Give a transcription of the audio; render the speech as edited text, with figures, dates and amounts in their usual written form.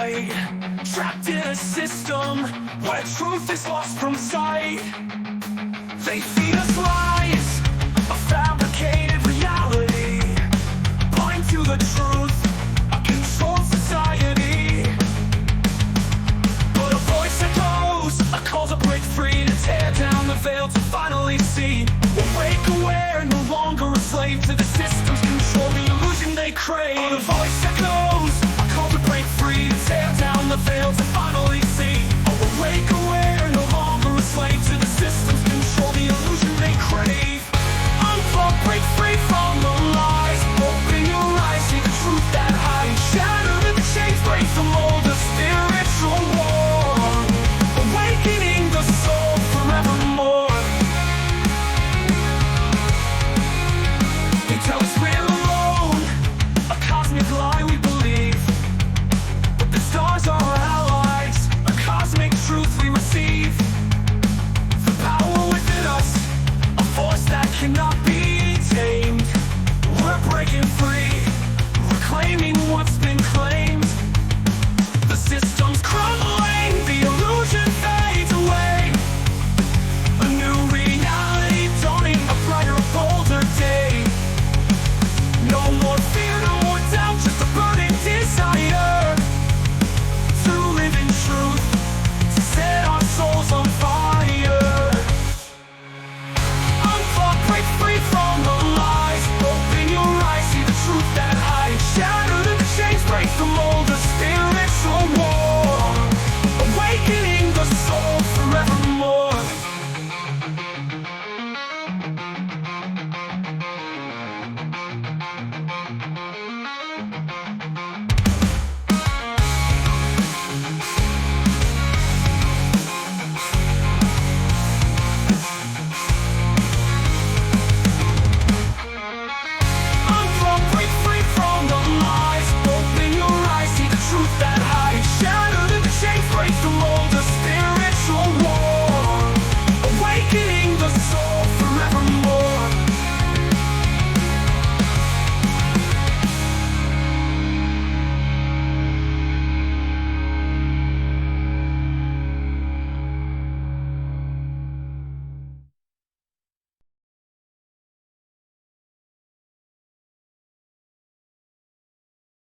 light, trapped in a system where truth is lost from sight. They feed us lies, a fabricated reality, blind to the truth, a controlled society. But a voice echoes, a call to break free, to tear down the veil to finally see. Awake, aware, no longer a slave to the system's control, the illusion they crave. But a voice echoes, a call to break free, to tear down the veil to finally see. Awake, aware, no longer a slave to the system's control, the illusion they crave. Unplug, break free from the lies, open your eyes, see the truth that hides. Shatter the chains, break the mold, the spiritual war, awakening the soul forevermore. They tell us we're alone, a cosmic lie we believe, but the stars are our allies, a cosmic truth we receive. The power within us, a force that cannot be tamed. We're breaking free, reclaiming what's been claimed. The system's crumbling.